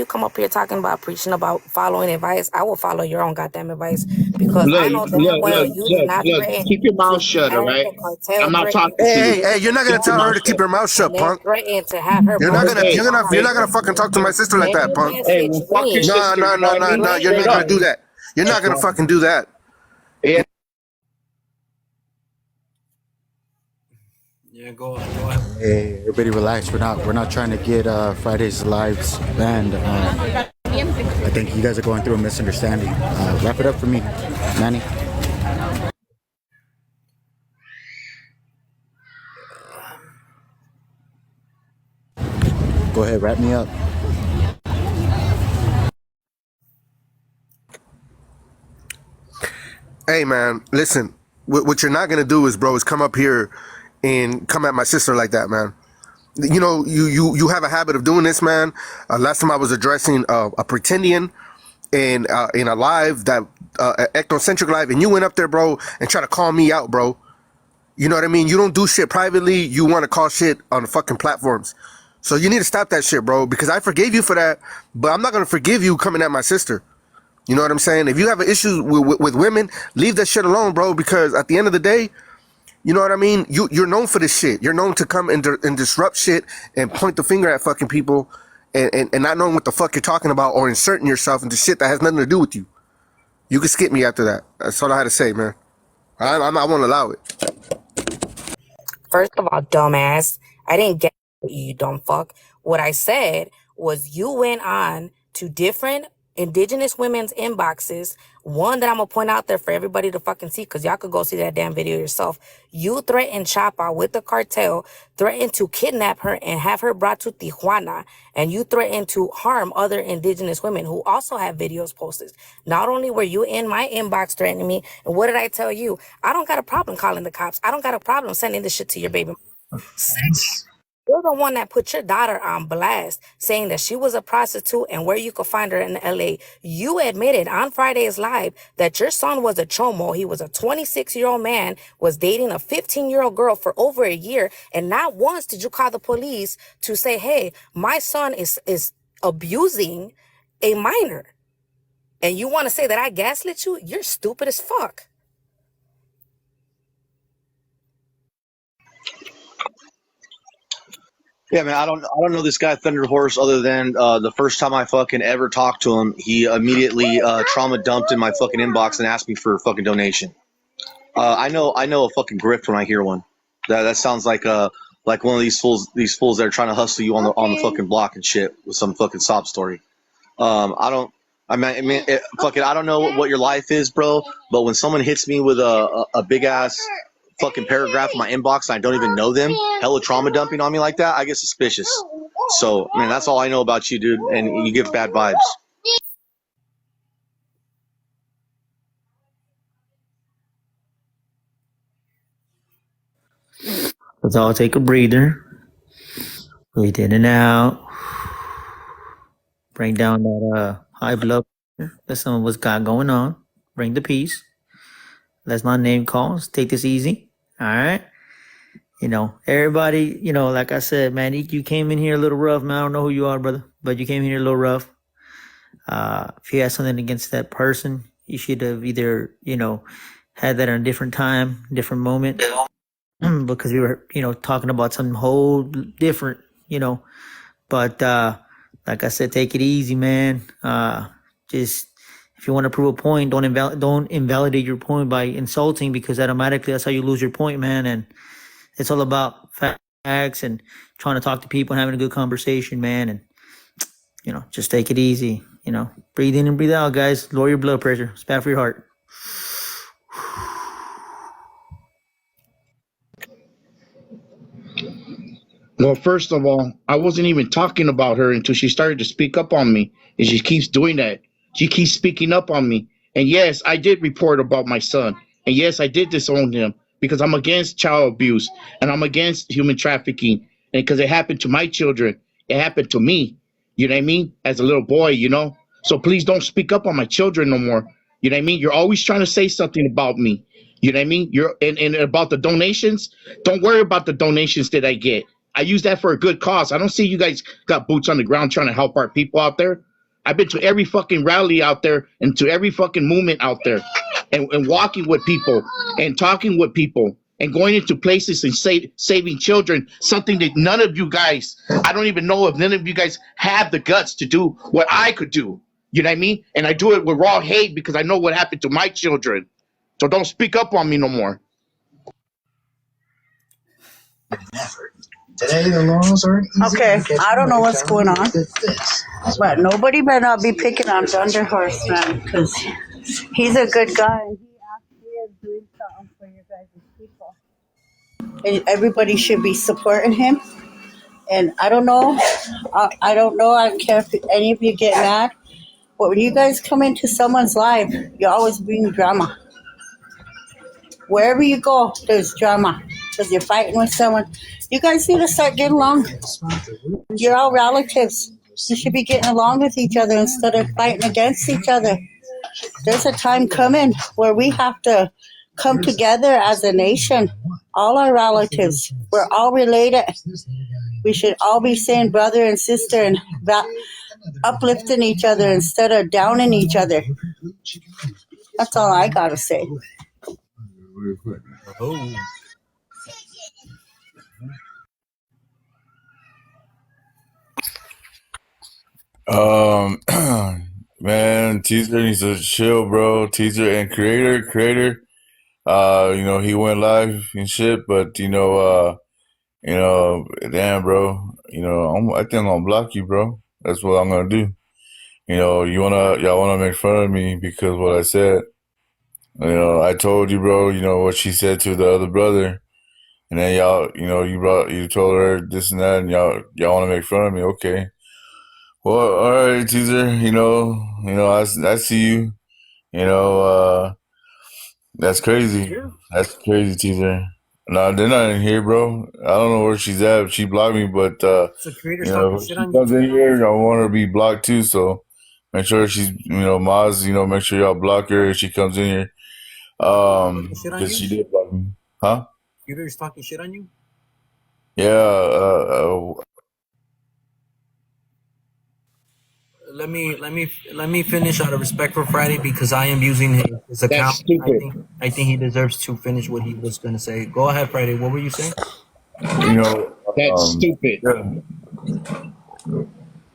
come up here talking about preaching about following advice, I will follow your own goddamn advice, because Look, I know damn look, well look, you did look, not look. threaten Keep your mouth to shut, all have right? the cartel I'm not threaten talking to Hey, you. hey, hey! You're not gonna Keep your tell her mouth to keep shut. her mouth and shut, then punk. threaten to have her You're not brought gonna, to Hey, you're gonna, you're trial. not gonna fucking talk to my sister like Then that, you punk. hey, message well, fuck your me No, sister. no, You know no, what I no, and mean? no! then You're Straight not up. gonna do say, that. You're not gonna fucking do that. Yeah. Yeah, go ahead. Hey, everybody relax. We're not trying to get Friday's lives banned. I think you guys are going through a misunderstanding. Wrap it up for me, Manny. Go ahead, wrap me up. Hey, man, listen. What you're not gonna do is, bro, is come up here and come at my sister like that, man. You have a habit of doing this, man. Last time I was addressing a pretendian in a live, that ectocentric live, and you went up there, bro, and try to call me out, bro. You know what I mean? You don't do shit privately. You want to call shit on the fucking platforms. So you need to stop that shit, bro, because I forgave you for that, but I'm not gonna forgive you coming at my sister. You know what I'm saying? If you have an issue with women, leave that shit alone, bro, because at the end of the day, you know what I mean? You're known for this shit. You're known to come and disrupt shit and point the finger at fucking people and not knowing what the fuck you're talking about or inserting yourself into shit that has nothing to do with you. You can skip me after that. That's all I had to say, man. I won't allow it. first of all, dumbass, I didn't get you dumb fuck. What I said was you went on to different indigenous women's inboxes. One that I'm gonna point out there for everybody to fucking see, because y'all could go see that damn video yourself. You threatened Chapa with the cartel, threatened to kidnap her and have her brought to Tijuana, and you threatened to harm other indigenous women who also have videos posted. Not only were you in my inbox threatening me, and what did I tell you? I don't got a problem calling the cops. I don't got a problem sending this shit to your baby. You're the one that put your daughter on blast, saying that she was a prostitute and where you could find her in LA. You admitted on Friday's Live that your son was a chomo. He was a 26-year-old man, was dating a 15-year-old girl for over a year, and not once did you call the police to say, hey, my son is abusing a minor. And you want to say that I gaslit you? You're stupid as fuck. Yeah, man, I don't know this guy Thunder Horse other than the first time I fucking ever talked to him, he immediately trauma dumped in my fucking inbox and asked me for a fucking donation. I know a fucking grift when I hear one. That sounds like one of these fools that are trying to hustle you on the fucking block and shit with some fucking sob story. Fucking, I don't know what your life is, bro. But when someone hits me with a big ass fucking paragraph in my inbox and I don't even know them, hella trauma dumping on me like that, I get suspicious. So, man, that's all I know about you, dude. And you give bad vibes. Let's all take a breather. Breathe in and out. Bring down that high blood pressure. That's some of what's got going on. Bring the peace. Let's not name calls. Take this easy. All right. Everybody, like I said, man, you came in here a little rough, man. I don't know who you are, brother, but you came in here a little rough. If you had something against that person, you should have either, had that at a different time, different moment, because we were, talking about something whole different, But like I said, take it easy, man. Just If you want to prove a point, don't invalidate your point by insulting, because automatically that's how you lose your point, man. And it's all about facts and trying to talk to people and having a good conversation, man. And just take it easy. Breathe in and breathe out, guys. Lower your blood pressure. It's bad for your heart. Well, first of all, I wasn't even talking about her until she started to speak up on me. And she keeps doing that. She keeps speaking up on me. And yes, I did report about my son. And yes, I did disown him because I'm against child abuse and I'm against human trafficking. And because it happened to my children, it happened to me. You know what I mean? As a little boy, So please don't speak up on my children no more. You know what I mean? You're always trying to say something about me. You know what I mean? And about the donations, don't worry about the donations that I get. I use that for a good cause. I don't see you guys got boots on the ground trying to help our people out there. I've been to every fucking rally out there and to every fucking movement out there and walking with people and talking with people and going into places and saving children, something that none of you guys, I don't even know if none of you guys have the guts to do what I could do. You know what I mean? And I do it with raw hate because I know what happened to my children. So don't speak up on me no more. Today the laws are okay. I don't know what's going on, but nobody better not be picking on Thunder Horse, man, because he's a good guy and he actually is doing something for you guys as people. And everybody should be supporting him. And I don't know. I don't know. I don't care if any of you get mad, but when you guys come into someone's life, you always bring drama. Wherever you go, there's drama because you're fighting with someone. You guys need to start getting along. You're all relatives. You should be getting along with each other instead of fighting against each other. There's a time coming where we have to come together as a nation. All our relatives. We're all related. We should all be saying brother and sister and uplifting each other instead of downing each other. That's all I got to say. Oh. Man, Teaser needs to chill, bro. Teaser and creator. He went live and shit, but damn, bro. I think I'm gonna block you, bro. That's what I'm gonna do. Y'all wanna make fun of me because what I said. I told you, bro. What she said to the other brother, and then y'all, you told her this and that, and y'all want to make fun of me. Okay. Well, all right, Teaser. I see you. That's crazy. That's crazy, Teaser. No, they're not in here, bro. I don't know where she's at. She blocked me, but So creators talking if shit she on comes you. in here, I want her to be blocked too. So make sure she's, Maz, make sure y'all block her if she comes in here. Shit on Because you? she did block me, huh? Creators talking shit on you? Yeah. Let me finish out of respect for Friday because I am using his account. That's stupid. I think he deserves to finish what he was gonna say. Go ahead, Friday. What were you saying? That's stupid. Yeah.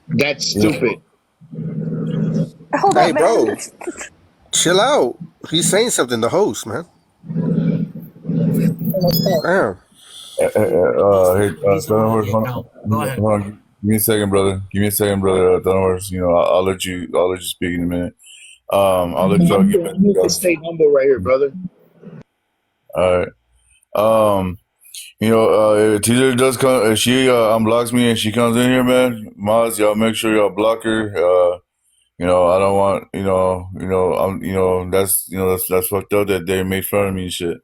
That's stupid. Hold Hey, up, man. bro, chill out. He's saying something. The host, man. Damn. Hey, He's on the hold account. Go ahead. on. Give me a second, brother. Thunderhorse, I'll let you speak in a minute. I'll let y'all get back. You need to stay humble right here, brother. All right. If Teaser does come, if she unblocks me and she comes in here, man, Maz, y'all make sure y'all block her. I don't want, that's fucked up that they made fun of me and shit.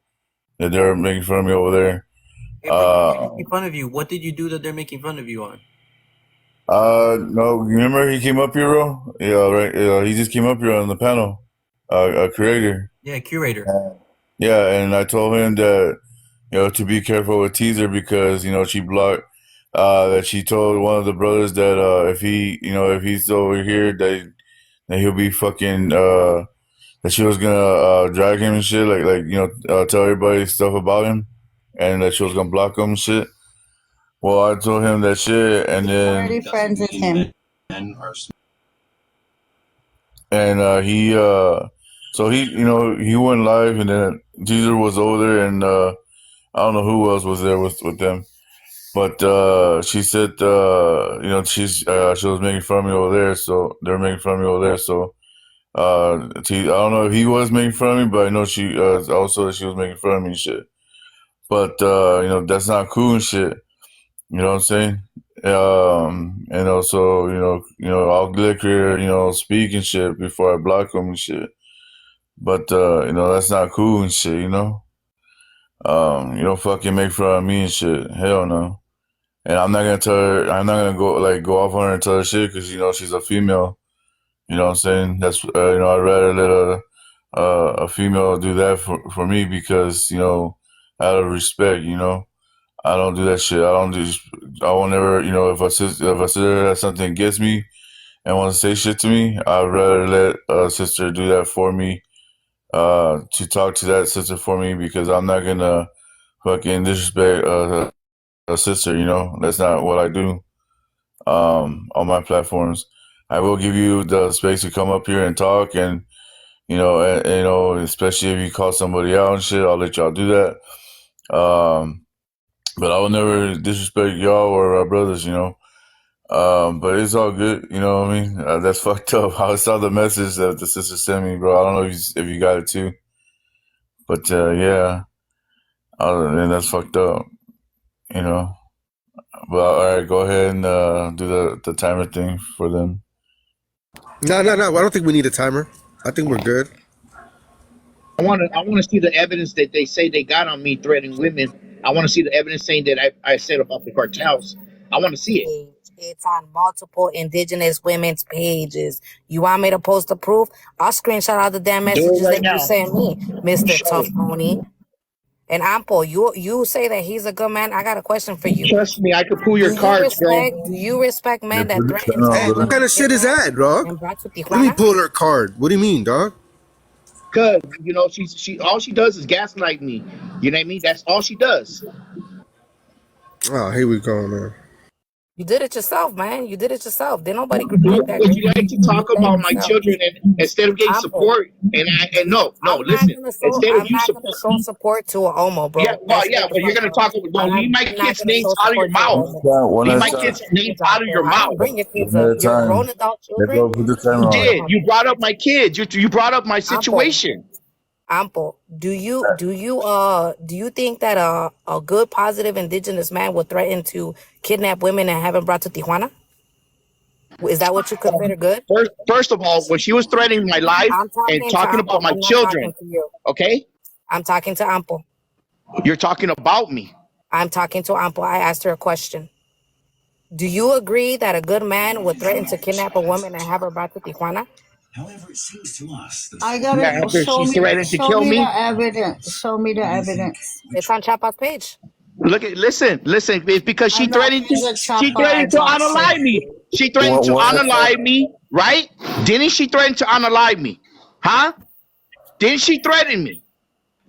That they're making fun of me over there. Hey, bro, they're making fun of you. What did you do that they're making fun of you on? No, you remember he came up here, bro? Yeah, right. He just came up here on the panel. A creator. Yeah, curator. Yeah, and I told him that, to be careful with Teaser because, she blocked, that she told one of the brothers that, if he's over here, that he'll be fucking, that she was gonna, drag him and shit, tell everybody stuff about him, and that she was gonna block him and shit. Well, I told him that shit, and then Already friends with him. and so he went live, and then Teaser was over there, and I don't know who else was there with them, but she said she was making fun of me over there, so they're making fun of me over there, so I don't know if he was making fun of me, but I know she also she was making fun of me and shit, but that's not cool and shit. You know what I'm saying? And also, I'll let her, speak and shit before I block them and shit. But that's not cool and shit, you know? You don't fucking make fun of me and shit. Hell no. And I'm not gonna go off on her and tell her shit because, she's a female. You know what I'm saying? That's, I'd rather let a female do that for me because, out of respect, I don't do that shit. I won't ever, if a sister has something against me and want to say shit to me, I'd rather let a sister do that for me, to talk to that sister for me because I'm not gonna fucking disrespect a sister, That's not what I do, on my platforms. I will give you the space to come up here and talk and, especially if you call somebody out and shit, I'll let y'all do that. But I will never disrespect y'all or our brothers, But it's all good, you know what I mean? That's fucked up. I saw the message that the sister sent me, bro. I don't know if you got it too. But yeah, other than that's fucked up, you know. But all right, go ahead and do the timer thing for them. No. I don't think we need a timer. I think we're good. I want to see the evidence that they say they got on me threatening women. I want to see the evidence saying that I said about the cartels. I want to see it. It's on multiple indigenous women's pages. You want me to post the proof? I'll screenshot all the damn Do it messages right that you now. sent me, Mr. Show Tough it. Pony. And Ampo, you say that he's a good man. I got a question for you. Trust me, I could pull your Do cards, bro. you respect Yeah, men that put it threaten to down, Hey, have what bro. kind women of shit is kidnapped that, dog? and brought to What do you mean Tijuana? pull her card? What do you mean, dog? Cause she all she does is gaslight me. You know what I mean? That's all she does. Oh, here we go, man. You did it yourself, man. You did it yourself. Did nobody Yeah, make that because great you for like you? to You talk did it about my yourself. children and instead of getting Ampo. support and no, listen. Instead of I'm you not gonna support show me, support to a homo, yeah, bro. well, That's yeah, straight the but you're fuck gonna up. talk about no, leave my I'm not kids' gonna names show out of your support to a mouth. homo. One Leave at my a You time. kids' bring your names kids out out of there. your I don't mouth. bring your kids One up. at a Your time. grown adult Let's children. go. Put the You timer on. did. You brought up my kids. You brought up my Ample. situation. Ample. Do you think that a good positive indigenous man would threaten to kidnap women and have them brought to Tijuana? Is that what you consider good? First of all, when she was threatening my life I'm and talking to talking about Ample. my I'm not children, talking to you. okay, I'm talking to Ample. you're talking about me. I'm talking to Ample. I asked her a question. Do you agree that a good man would threaten to kidnap a woman and have her brought to Tijuana? I Yeah, gotta after she threatened to show kill me the me. evidence. Show me the evidence. It's on Chapa's page. Listen. It's because I'm not friends with she Chopper. I threatened to blocked her. unalive me. She threatened to One at a time. unalive me, right? Didn't she threaten to unalive me? Huh? Didn't she threaten me?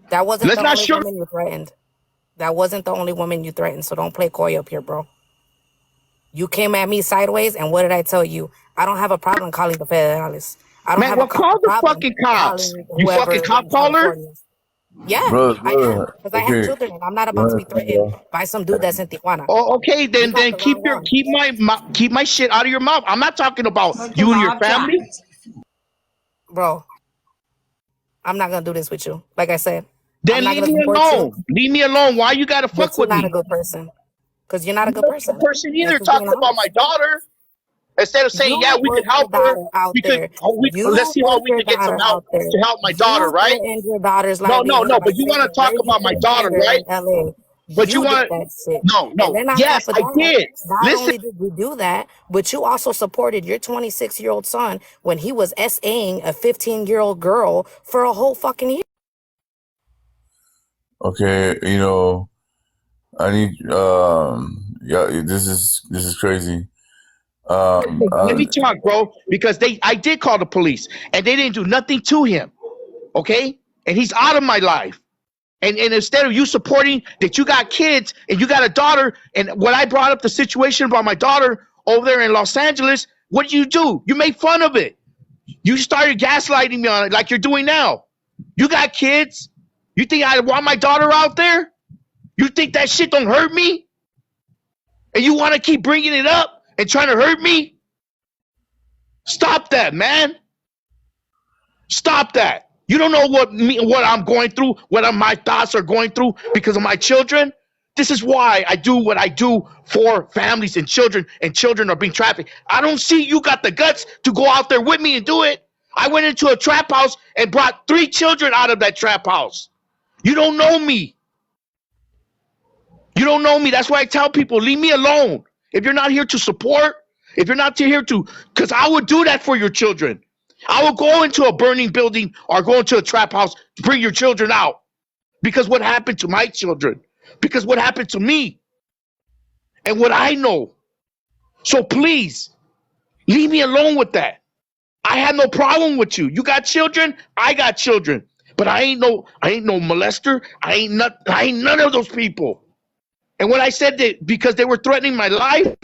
That wasn't Let's the not only sure. woman you threatened. That wasn't the only woman you threatened, so don't play coy up here, bro. You came at me sideways, and what did I tell you? I don't have a problem calling the federales. I don't Man, have a well, call the problem fucking cops. calling You fucking whoever cop in caller. California. Yeah, I am. Brother. Because I have Okay. children, and I'm not about One to at be a time, threatened bro. by some dude that's in Tijuana. Oh, okay, You then got the keep wrong one. keep my shit out of your mouth. I'm not talking about Look you him and your up, Jack. family. Bro, I'm not going to do this with you. Like I said, I'm Then not leave going to me support you, alone. Leave me alone. Why you gotta but fuck you're with not a me? good person. Because you're not a I'm good not a good person. person That's either. just being Talking about my honest. daughter instead of saying, yeah, You we could put help your her. daughter out We could. there. Let's You see how put we your could get some daughter help out there. to help my daughter, You right? threatened your daughter's No. livelihood by But you want to saying talk where you about my couldn't pay daughter, her right? in LA. But you You did want that shit. And no. then on Yes, top of I that, did. not Listen. only did you do that, but you also supported your 26-year-old son when he was SAing a 15-year-old girl for a whole fucking year. Okay, I need yeah, this is crazy. Let me talk, bro, because I did call the police and they didn't do nothing to him. Okay, and he's out of my life. And instead of you supporting that you got kids and you got a daughter, and when I brought up the situation about my daughter over there in Los Angeles, what do? You made fun of it. You started gaslighting me on it like you're doing now. You got kids. You think I want my daughter out there? You think that shit don't hurt me? And you want to keep bringing it up and trying to hurt me? Stop that, man. Stop that. You don't know what I'm going through, what my thoughts are going through because of my children. This is why I do what I do for families and children are being trafficked. I don't see you got the guts to go out there with me and do it. I went into a trap house and brought 3 children out of that trap house. You don't know me. You don't know me. That's why I tell people, leave me alone. If you're not here to support, if you're not here to, because I would do that for your children. I will go into a burning building or go into a trap house to bring your children out. Because what happened to my children? Because what happened to me? And what I know. So please, leave me alone with that. I have no problem with you. You got children, I got children. But I ain't no molester. I ain't none of those people. And when I said that because they were threatening my life,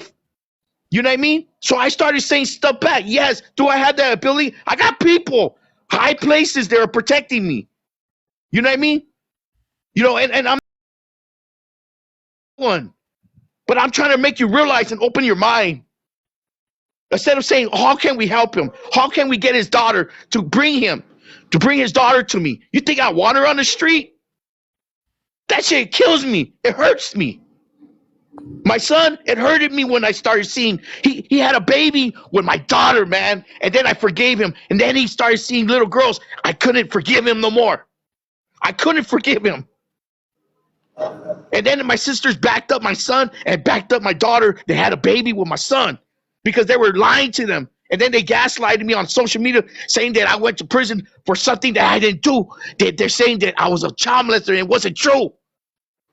you know what I mean? So I started saying stuff back. Yes, do I have that ability? I got people, high places that are protecting me. You know what I mean? You know, and I'm one. But I'm trying to make you realize and open your mind. Instead of saying, how can we help him? How can we get his daughter to bring his daughter to me? You think I want her on the street? That shit kills me. It hurts me. My son, it hurted me when I started seeing he had a baby with my daughter, man. And then I forgave him. And then he started seeing little girls. I couldn't forgive him no more. I couldn't forgive him. And then my sisters backed up my son and backed up my daughter. They had a baby with my son because they were lying to them. And then they gaslighted me on social media saying that I went to prison for something that I didn't do. They're saying that I was a child molester and it wasn't true.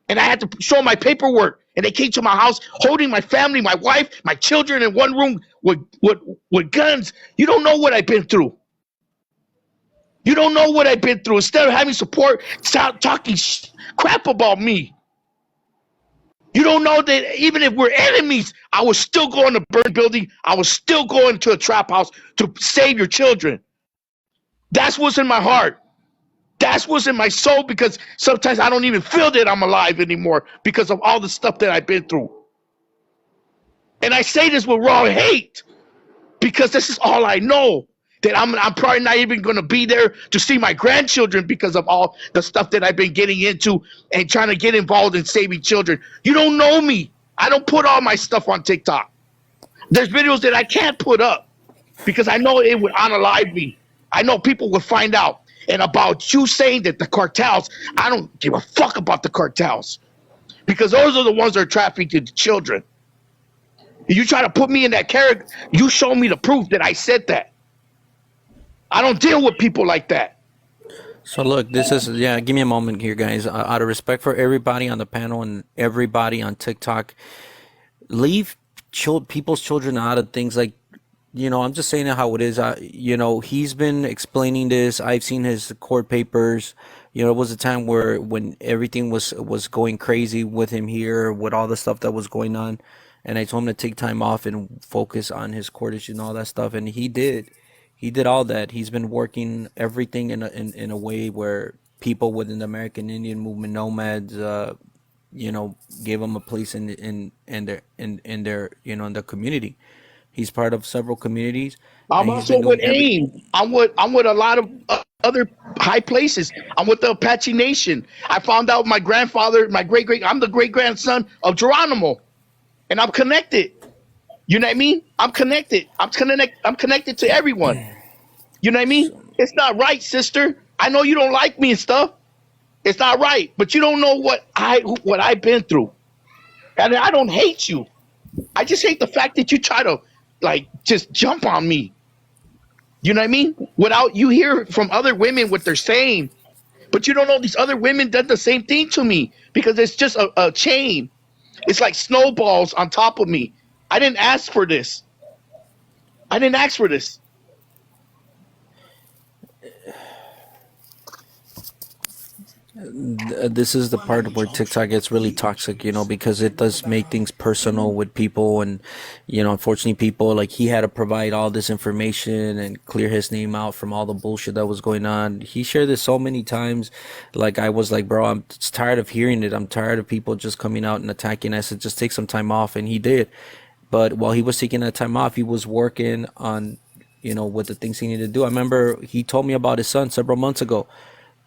And I had to show my paperwork. And they came to my house holding my family, my wife, my children in one room with guns. You don't know what I've been through. You don't know what I've been through. Instead of having support, stop talking crap about me. You don't know that even if we're enemies, I was still going to burn building. I was still going to a trap house to save your children. That's what's in my heart. That's what's in my soul, because sometimes I don't even feel that I'm alive anymore because of all the stuff that I've been through. And I say this with raw hate because this is all I know. That I'm probably not even going to be there to see my grandchildren because of all the stuff that I've been getting into and trying to get involved in saving children. You don't know me. I don't put all my stuff on TikTok. There's videos that I can't put up because I know it would unalive me. I know people would find out. And about you saying that the cartels, I don't give a fuck about the cartels because those are the ones that are trafficking the children. You try to put me in that character, you show me the proof that I said that. I don't deal with people like that. So look, this is, give me a moment here, guys. Out of respect for everybody on the panel and everybody on TikTok, leave people's children out of things like, I'm just saying it how it is. He's been explaining this. I've seen his court papers. It was a time when everything was going crazy with him here, with all the stuff that was going on. And I told him to take time off and focus on his court issues and all that stuff. And he did. He did all that. He's been working everything in a way where people within the American Indian movement, nomads, gave him a place in their community. He's part of several communities. I'm also with AIM. I'm with a lot of other high places. I'm with the Apache Nation. I found out my grandfather, I'm the great grandson of Geronimo, and I'm connected. You know what I mean? I'm connected. I'm connected to everyone. You know what I mean? It's not right, sister. I know you don't like me and stuff. It's not right, but you don't know what I've been through. And I don't hate you. I just hate the fact that you try to just jump on me. You know what I mean? Without you hear from other women what they're saying, but you don't know these other women did the same thing to me because it's just a chain. It's like snowballs on top of me. I didn't ask for this. This is the part where TikTok gets really toxic, you know, because it does make things personal with people. And, you know, unfortunately, people like he had to provide all this information and clear his name out from all the bullshit that was going on. He shared this so many times. Like, I was like, bro, I'm tired of hearing it. I'm tired of people just coming out and attacking. I said, just take some time off. And he did. But while he was taking that time off, he was working on, you know, with the things he needed to do. I remember he told me about his son several months ago,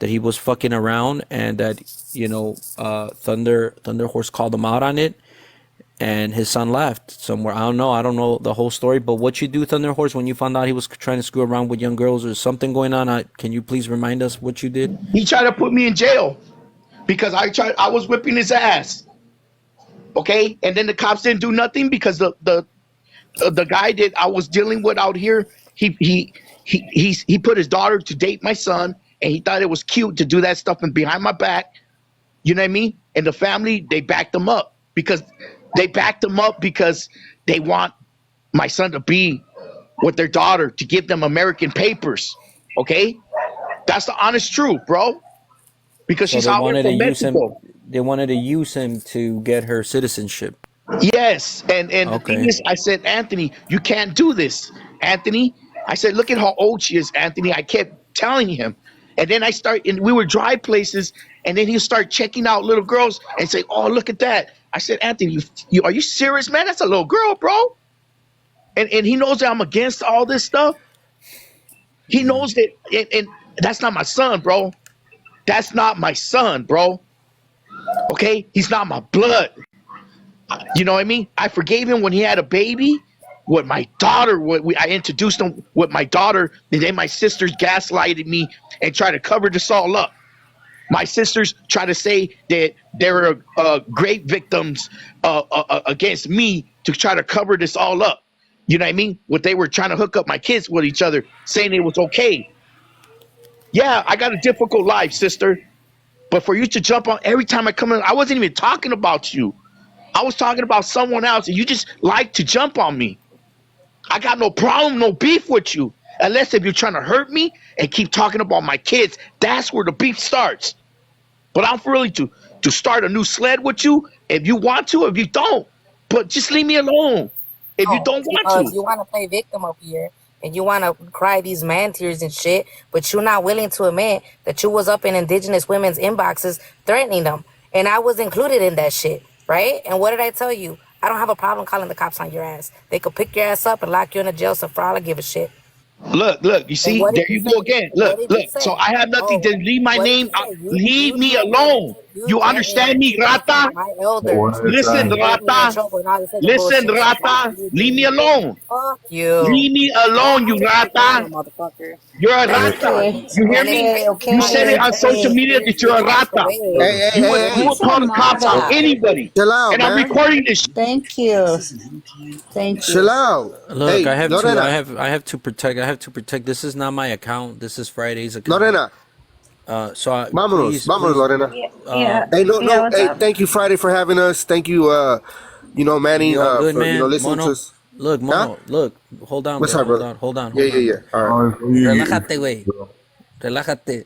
that he was fucking around, and that, you know, Thunder Horse called him out on it, and his son left somewhere. I don't know the whole story, but what you do, Thunder Horse, when you found out he was trying to screw around with young girls or something going on, can you please remind us what you did? He tried to put me in jail because I was whipping his ass. Okay, and then the cops didn't do nothing because the guy that I was dealing with out here, he put his daughter to date my son, and he thought it was cute to do that stuff and behind my back. You know what I mean? And the family, they backed him up because they want my son to be with their daughter, to give them American papers. Okay, that's the honest truth, bro. Because So she's they out here wanted to from use him. Mexico. They wanted to use him to get her citizenship. Yes, and the thing Okay. is, I said, Anthony, you can't do this, Anthony. I said, look at how old she is, Anthony. I kept telling him, and then and we would drive places, and then he'd start checking out little girls and say, oh, look at that. I said, Anthony, are you serious, man? That's a little girl, bro. And he knows that I'm against all this stuff. He knows that, and that's not my son, bro. That's not my son, bro. Okay, he's not my blood. You know what I mean? I forgave him when he had a baby with my daughter. I introduced him with my daughter, and then my sisters gaslighted me and tried to cover this all up. My sisters try to say that there are great victims against me to try to cover this all up. You know what I mean? What they were trying to hook up my kids with each other, saying it was okay. Yeah, I got a difficult life, sister. But for you to jump on every time I come in, I wasn't even talking about you. I was talking about someone else, and you just like to jump on me. I got no problem, no beef with you. Unless if you're trying to hurt me and keep talking about my kids, that's where the beef starts. But I'm really to start a new sled with you if you want to, if you don't. But just leave me alone if you don't want Because to. you want to play victim up here and you want to cry these man tears and shit, but you're not willing to admit that you was up in indigenous women's inboxes threatening them. And I was included in that shit, right? And what did I tell you? I don't have a problem calling the cops on your ass. They could pick your ass up and lock you in a jail, so for all I give a shit. Look, you And see, what did there you you say? go again. What Look. did you So say? I have nothing to Oh, leave my what did name you out. say? Leave me threatened, alone. You understand threatened me, Rata? my elders. One at a Listen, time. And put me in Rata. trouble and all this other Listen, bullshit. So fuck Rata. you, Leave me dude. alone. Fuck you. Leave me alone, you I'm gonna take you down, Rata. motherfucker. You're a That's Rata. Okay, You hear and it's me? okay, crazy You how said your it okay, on social intelligence media that you're a gets washed Rata. away. Hey, hey, You would hey, you hey. would call the cops on Samara. anybody. Chill out, And I'm man. recording this. Thank you. Thank Chill you. out. Look, Hey, Lorena. I have to protect. I have to protect. This is not my account. This is Friday's account. Lorena. Please, Vámonos, Lorena. Yeah. Hey, Yeah. no. What's Hey, up? thank you, Friday, for having us. Thank you, Manny, you all good, for man. listening to Mono, us. look, Huh? Mono, look. Hold on, What's bro. up, brother? Hold on. Yeah. All right. Oh, you- Relájate, güey. Relájate.